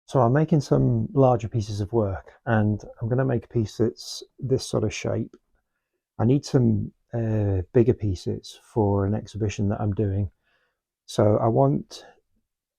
So I'm making some larger pieces of work, and I'm going to make a piece that's this sort of shape. I need some bigger pieces for an exhibition that I'm doing. So I want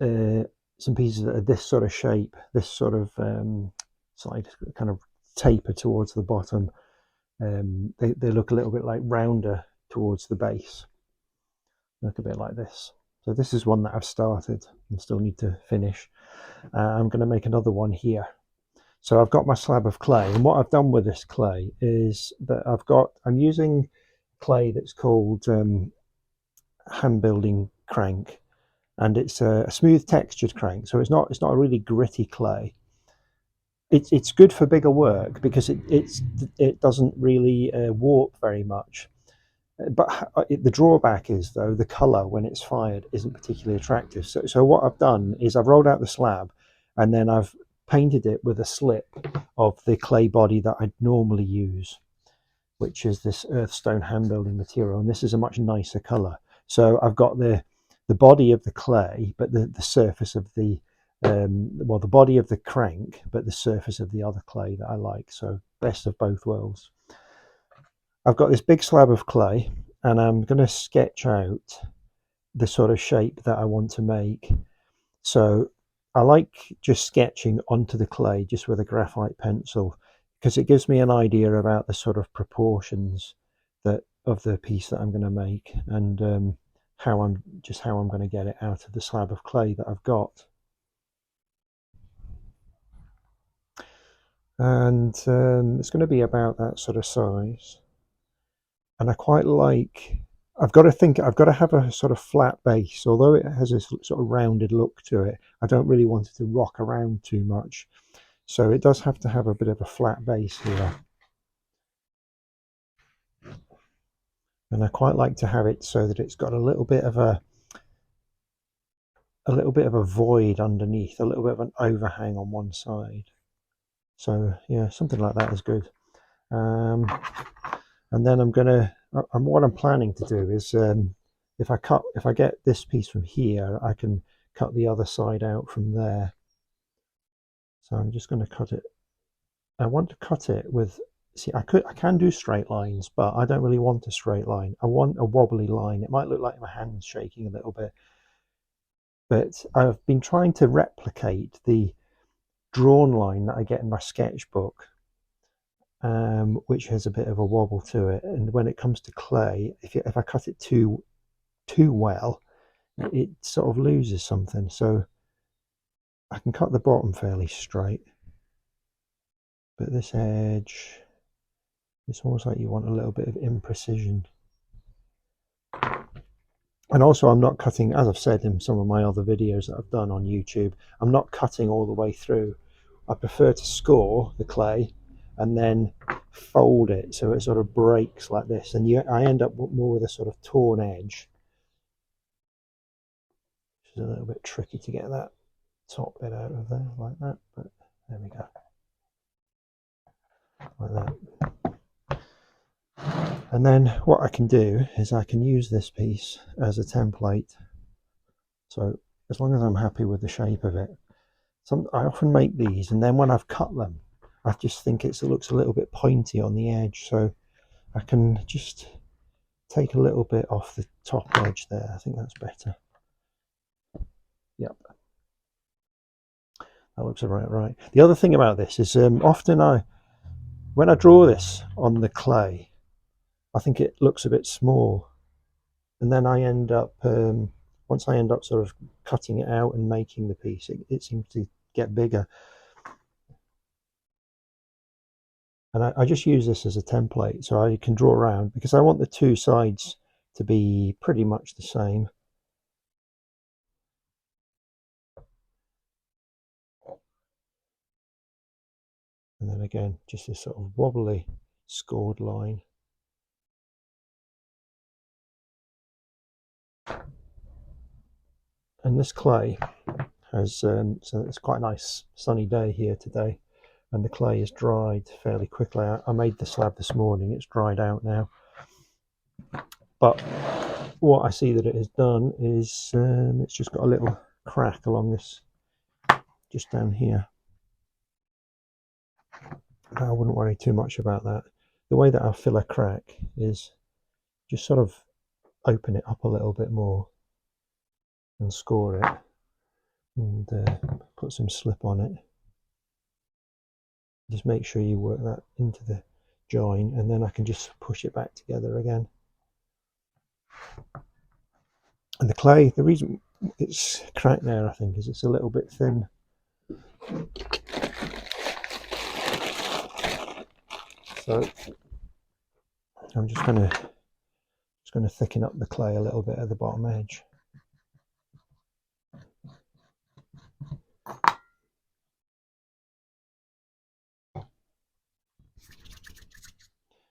some pieces that are this sort of shape, this sort of side kind of taper towards the bottom. They look a little bit like rounder towards the base, look a bit like this. So this is one that I've started and still need to finish. I'm going to make another one here. So I've got my slab of clay, and what I've done with this clay is that I'm using clay that's called hand building crank, and it's a smooth textured crank. So it's not a really gritty clay. It's good for bigger work because it doesn't really warp very much. But the drawback is, though, the colour when it's fired isn't particularly attractive. So what I've done is I've rolled out the slab, and then I've painted it with a slip of the clay body that I'd normally use, which is this Earthstone Handbuilding Material, and this is a much nicer colour. So I've got the body of the clay, but the surface of the well, the body of the crank, but the surface of the other clay that I like. So best of both worlds. I've got this big slab of clay, and I'm going to sketch out the sort of shape that I want to make. So I like just sketching onto the clay just with a graphite pencil, because it gives me an idea about the sort of proportions that of the piece that I'm going to make, and how I'm going to get it out of the slab of clay that I've got. And it's going to be about that sort of size. And I quite like, I've got to have a sort of flat base, although it has a sort of rounded look to it. I don't really want it to rock around too much. So it does have to have a bit of a flat base here. And I quite like to have it so that it's got a little bit of a void underneath, a little bit of an overhang on one side. So yeah, something like that is good. And then what I'm planning to do is, if I get this piece from here, I can cut the other side out from there. So I'm just going to cut it. I want to cut it with, see, I can do straight lines, but I don't really want a straight line. I want a wobbly line. It might look like my hand's shaking a little bit, but I've been trying to replicate the drawn line that I get in my sketchbook, which has a bit of a wobble to it. And when it comes to clay, if I cut it too well, it sort of loses something. So I can cut the bottom fairly straight, but this edge, it's almost like you want a little bit of imprecision. And also, I'm not cutting, as I've said in some of my other videos that I've done on YouTube, I'm not cutting all the way through. I prefer to score the clay and then fold it so it sort of breaks like this, and I end up more with a sort of torn edge, which is a little bit tricky to get that top bit out of there like that, but there we go, like that. And then what I can do is I can use this piece as a template. So as long as I'm happy with the shape of it, I often make these, and then when I've cut them, I just think it looks a little bit pointy on the edge, so I can just take a little bit off the top edge there. I think that's better. Yep, that looks right. The other thing about this is, often when I draw this on the clay, I think it looks a bit small, and then I end up, once I end up sort of cutting it out and making the piece, it seems to get bigger. And I just use this as a template, so I can draw around, because I want the two sides to be pretty much the same. And then again, just this sort of wobbly scored line. And this clay has, so it's quite a nice sunny day here today, and the clay is dried fairly quickly. I made the slab this morning, it's dried out now. But what I see that it has done is, it's just got a little crack along this, just down here. I wouldn't worry too much about that. The way that I'll fill a crack is just sort of open it up a little bit more and score it, and put some slip on it. Just make sure you work that into the join, and then I can just push it back together again. And the clay, the reason it's cracked there, I think, is it's a little bit thin. So I'm just going to thicken up the clay a little bit at the bottom edge.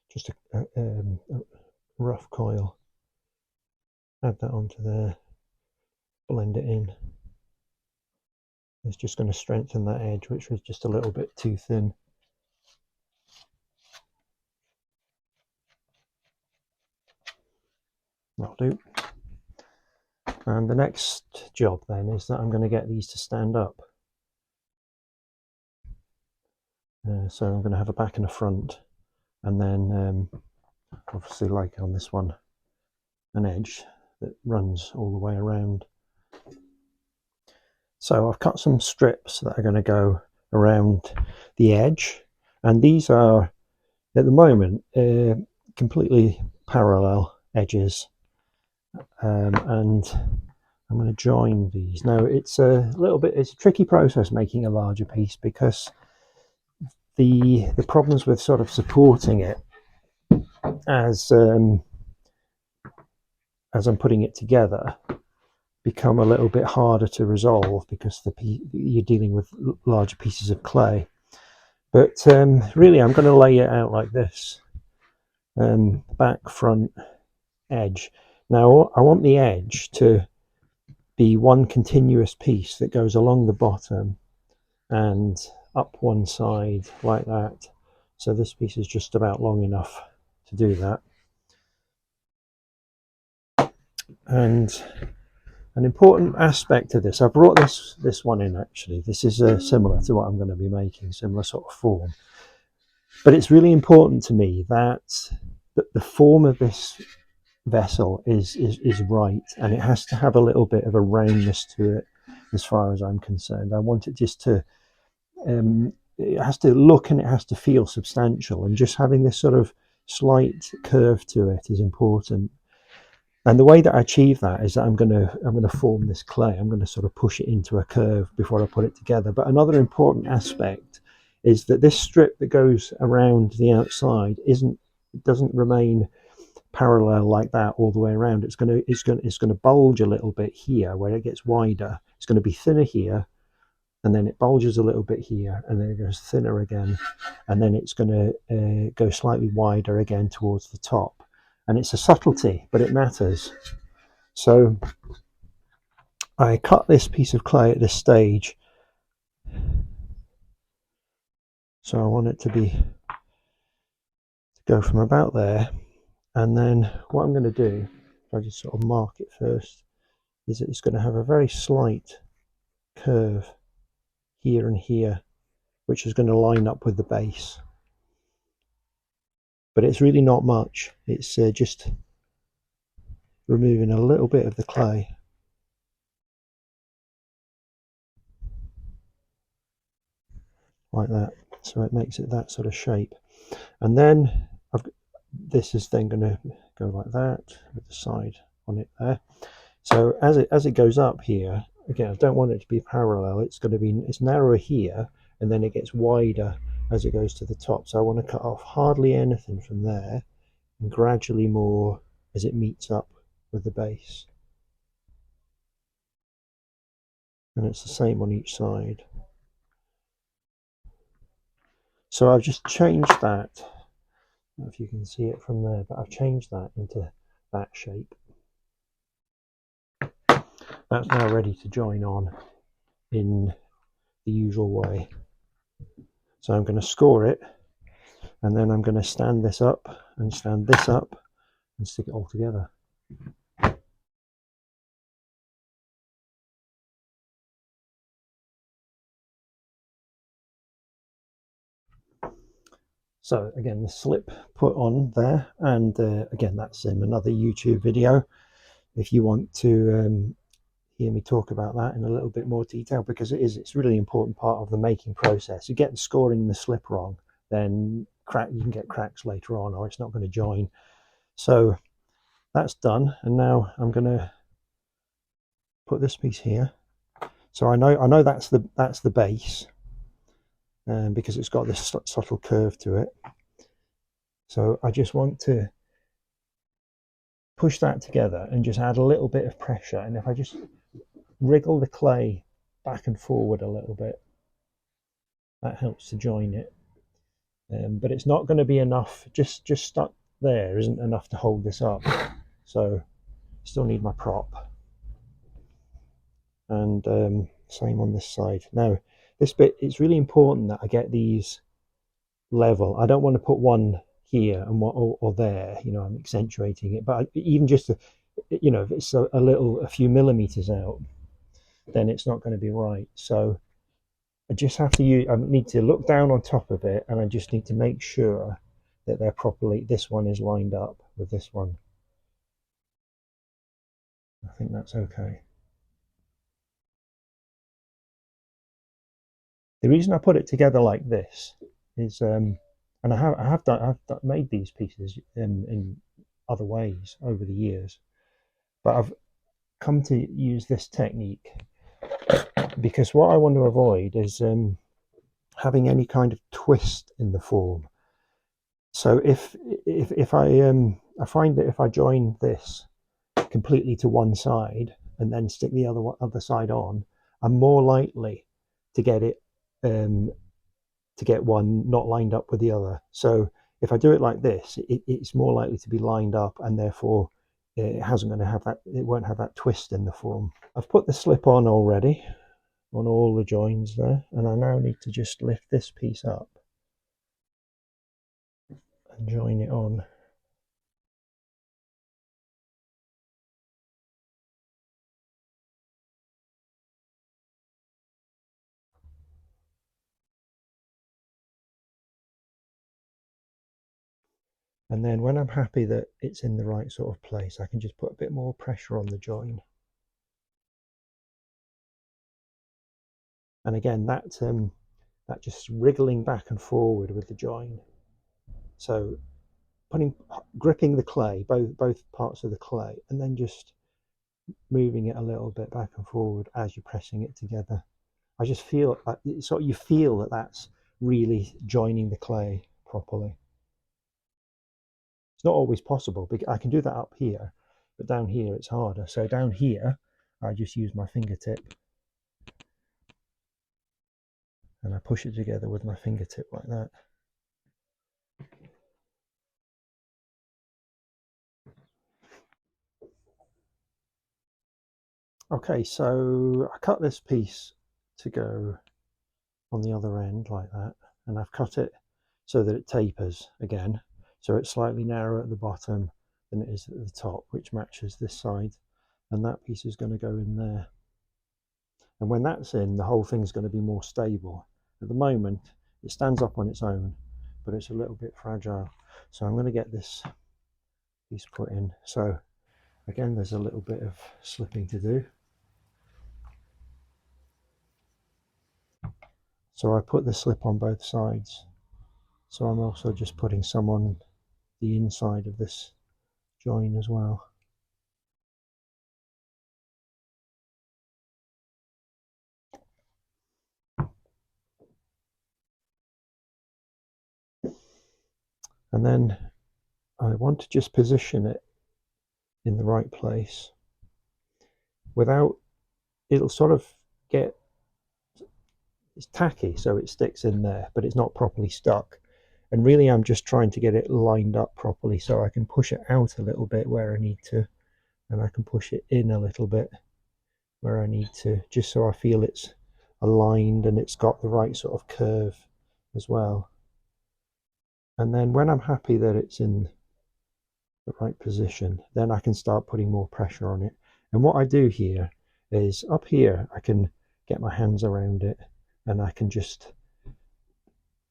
Just a rough coil. Add that onto there. Blend it in. It's just going to strengthen that edge, which was just a little bit too thin. That'll do. And the next job then is that I'm going to get these to stand up. So I'm going to have a back and a front, and then obviously, like on this one, an edge that runs all the way around. So I've cut some strips that are going to go around the edge, and these are at the moment completely parallel edges, and I'm going to join these. Now it's a tricky process making a larger piece, because the problems with sort of supporting it as I'm putting it together become a little bit harder to resolve, because you're dealing with larger pieces of clay. But really, I'm going to lay it out like this: back, front, edge. Now I want the edge to be one continuous piece that goes along the bottom and up one side like that. So this piece is just about long enough to do that. And an important aspect of this, I brought this one in actually. This is similar to what I'm going to be making, similar sort of form. But it's really important to me that the form of this vessel is right, and it has to have a little bit of a roundness to it as far as I'm concerned. I want it just to it has to look and it has to feel substantial, and just having this sort of slight curve to it is important. And the way that I achieve that is that I'm going to form this clay. I'm going to sort of push it into a curve before I put it together. But another important aspect is that this strip that goes around the outside doesn't remain parallel like that all the way around. It's going to bulge a little bit here where it gets wider. It's going to be thinner here, and then it bulges a little bit here, and then it goes thinner again, and then it's going to go slightly wider again towards the top. And it's a subtlety, but it matters. So I cut this piece of clay at this stage. So I want it to go from about there. And then what I'm going to do, if I just sort of mark it first, is that it's going to have a very slight curve here and here, which is going to line up with the base. But it's really not much. It's just removing a little bit of the clay. Like that. So it makes it that sort of shape. And then this is then going to go like that with the side on it there. So as it goes up here, again, I don't want it to be parallel. It's narrower here, and then it gets wider as it goes to the top. So I want to cut off hardly anything from there, and gradually more as it meets up with the base. And it's the same on each side. So I've just changed that. I don't know if you can see it from there, but I've changed that into that shape. That's now ready to join on in the usual way. So I'm going to score it, and then I'm going to stand this up and stand this up and stick it all together. So again, the slip put on there, and again, that's in another YouTube video if you want to hear me talk about that in a little bit more detail, because it's really important part of the making process. You get the scoring the slip wrong, then you can get cracks later on, or it's not going to join. So that's done, and now I'm going to put this piece here. So I know that's the base, because it's got this subtle curve to it. So I just want to push that together and just add a little bit of pressure, and if I just wriggle the clay back and forward a little bit, that helps to join it. But it's not going to be enough. Just stuck there isn't enough to hold this up, so still need my prop. And same on this side. Now this bit, it's really important that I get these level. I don't want to put one here and one or there, you know, I'm accentuating it, but even just you know, if it's a few millimeters out, then it's not going to be right. So I just have to use, I need to look down on top of it, and I just need to make sure that they're properly, this one is lined up with this one. I think that's okay. The reason I put it together like this is, and I've made these pieces in other ways over the years, but I've come to use this technique because what I want to avoid is having any kind of twist in the form. So if I find that if I join this completely to one side and then stick the other side on, I'm more likely to get it to get one not lined up with the other. So if I do it like this, it's more likely to be lined up, and therefore it won't have that twist in the form. I've put the slip on already on all the joins there, and I now need to just lift this piece up and join it on. And then when I'm happy that it's in the right sort of place, I can just put a bit more pressure on the join. And again, that just wriggling back and forward with the join. So gripping the clay, both parts of the clay, and then just moving it a little bit back and forward as you're pressing it together. I just feel you feel that that's really joining the clay properly. It's not always possible because I can do that up here, but down here it's harder. So down here, I just use my fingertip and I push it together with my fingertip like that. Okay, so I cut this piece to go on the other end like that, and I've cut it so that it tapers again, so it's slightly narrower at the bottom than it is at the top, which matches this side, and that piece is going to go in there. And when that's in, the whole thing's going to be more stable. At the moment it stands up on its own, but it's a little bit fragile, so I'm going to get this piece put in. So again, there's a little bit of slipping to do. So I put the slip on both sides, so I'm also just putting some on the inside of this join as well. And then I want to just position it in the right place without, it'll sort of get, it's tacky so it sticks in there, but it's not properly stuck. And really I'm just trying to get it lined up properly so I can push it out a little bit where I need to, and I can push it in a little bit where I need to, just so I feel it's aligned and it's got the right sort of curve as well. And then when I'm happy that it's in the right position, then I can start putting more pressure on it. And what I do here is up here I can get my hands around it and I can just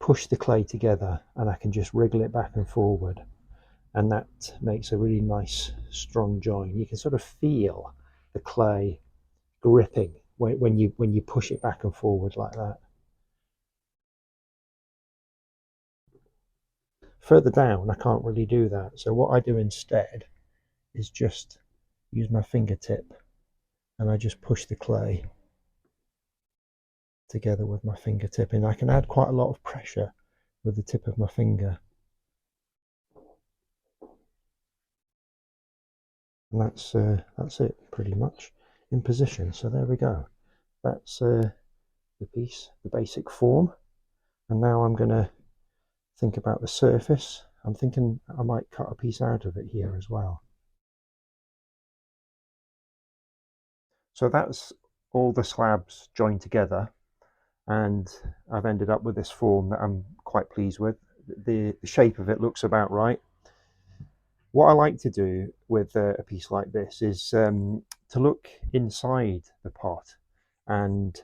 push the clay together and I can just wriggle it back and forward, and that makes a really nice strong join. You can sort of feel the clay gripping when you push it back and forward like that. Further down I can't really do that, so what I do instead is just use my fingertip and I just push the clay together with my fingertip, and I can add quite a lot of pressure with the tip of my finger. And that's it pretty much in position. So there we go. That's the piece, the basic form. And now I'm going to think about the surface. I'm thinking I might cut a piece out of it here as well. So that's all the slabs joined together, and I've ended up with this form that I'm quite pleased with. The shape of it looks about right. What I like to do with a piece like this is to look inside the pot, and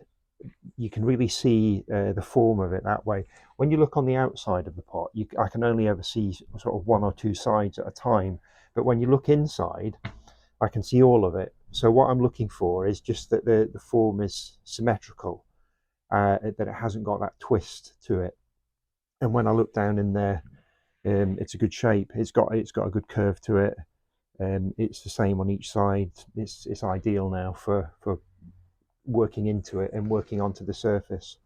you can really see the form of it that way. When you look on the outside of the pot, I can only ever see sort of one or two sides at a time, but when you look inside, I can see all of it. So what I'm looking for is just that the form is symmetrical, that it hasn't got that twist to it. And when I look down in there, it's a good shape. It's got a good curve to it. It's the same on each side. It's ideal now for working into it and working onto the surface.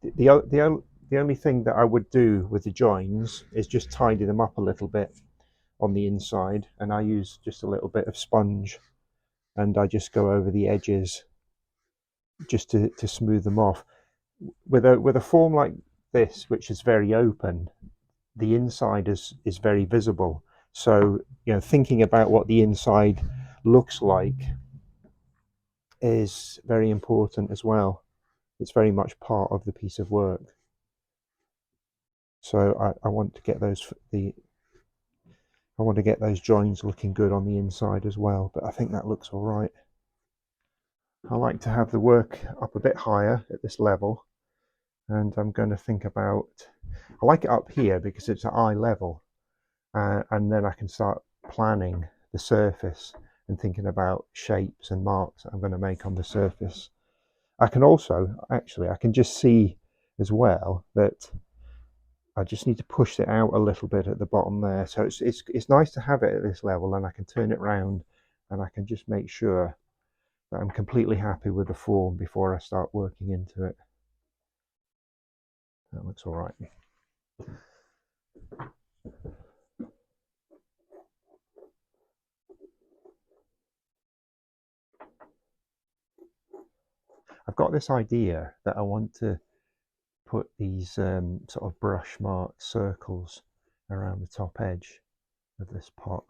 The only thing that I would do with the joins is just tidy them up a little bit on the inside, and I use just a little bit of sponge, and I just go over the edges just to smooth them off. With a form like this, which is very open, the inside is very visible. So thinking about what the inside looks like is very important as well. It's very much part of the piece of work. So I want to get those joins looking good on the inside as well, but I think that looks all right. I like to have the work up a bit higher at this level, and I'm going to think about, I like it up here because it's at eye level, and then I can start planning the surface and thinking about shapes and marks that I'm going to make on the surface. I can also, actually, I can just see as well that I just need to push it out a little bit at the bottom there. So it's nice to have it at this level, and I can turn it round and I can just make sure that I'm completely happy with the form before I start working into it. That looks all right. I've got this idea that I want to put these sort of brush marked circles around the top edge of this pot,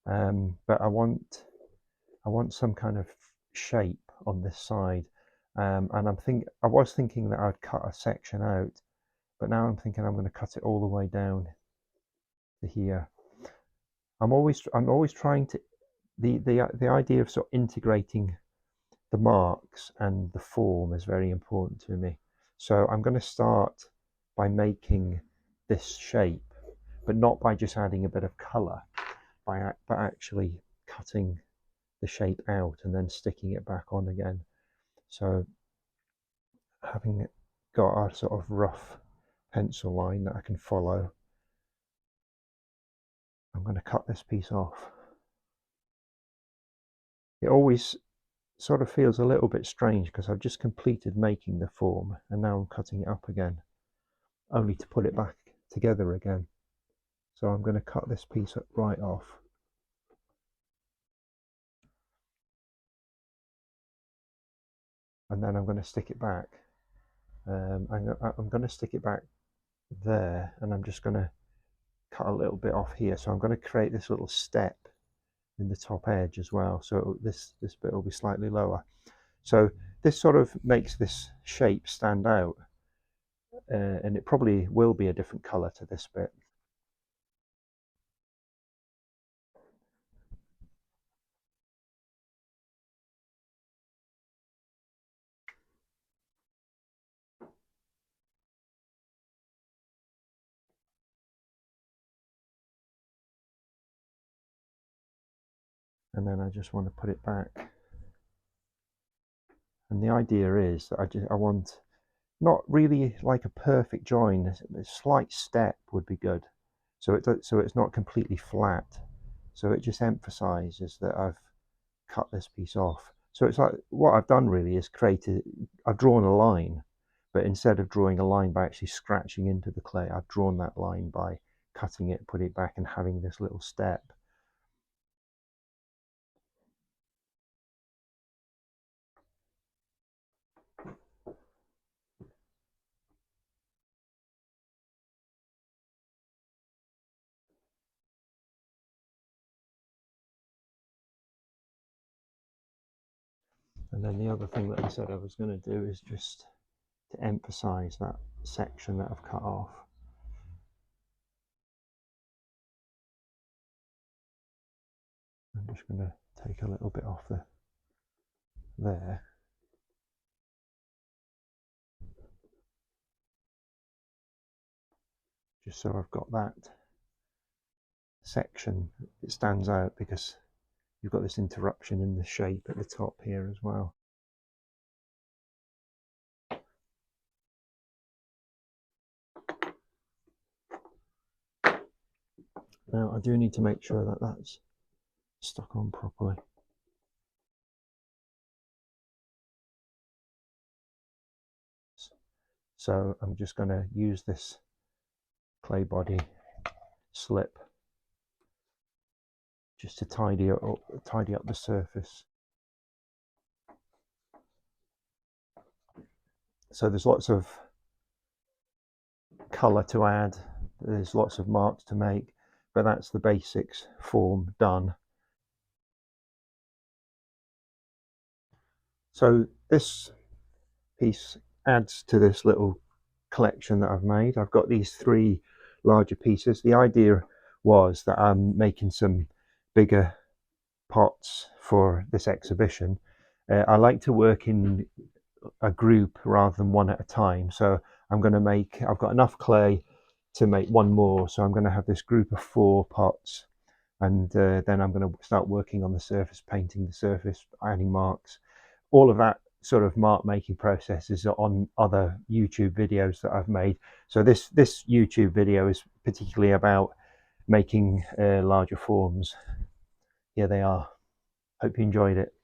but I want some kind of shape on this side, and I was thinking that I'd cut a section out, but now I'm thinking I'm going to cut it all the way down to here. I'm always trying to the idea of sort of integrating the marks and the form is very important to me. So I'm going to start by making this shape, but not by just adding a bit of color, but actually cutting the shape out and then sticking it back on again. So having got a sort of rough pencil line that I can follow, I'm going to cut this piece off. It always sort of feels a little bit strange because I've just completed making the form and now I'm cutting it up again, only to put it back together again. So I'm going to cut this piece up right off. And then I'm going to stick it back. I'm going to stick it back there, and I'm just going to cut a little bit off here. So I'm going to create this little step in the top edge as well. So this bit will be slightly lower. So this sort of makes this shape stand out, and it probably will be a different color to this bit. and then I just want to put it back. And the idea is that I want not really like a perfect join, a slight step would be good, so it's not completely flat, so it just emphasizes that I've cut this piece off. So it's like what I've done really is I've drawn a line, but instead of drawing a line by actually scratching into the clay, I've drawn that line by cutting it, put it back, and having this little step. And then the other thing that I said I was going to do is just to emphasize that section that I've cut off. I'm just going to take a little bit off there. Just so I've got that section, it stands out because you've got this interruption in the shape at the top here as well. Now I do need to make sure that that's stuck on properly. So I'm just going to use this clay body slip just to tidy up the surface. So there's lots of colour to add, there's lots of marks to make, but that's the basics form done. So this piece adds to this little collection that I've made. I've got these three larger pieces. The idea was that I'm making some bigger pots for this exhibition. I like to work in a group rather than one at a time, so I've got enough clay to make one more, so I'm going to have this group of 4 pots, and then I'm going to start working on the surface, painting the surface, adding marks. All of that sort of mark making processes are on other YouTube videos that I've made. So this YouTube video is particularly about making larger forms. Here they are. Hope you enjoyed it.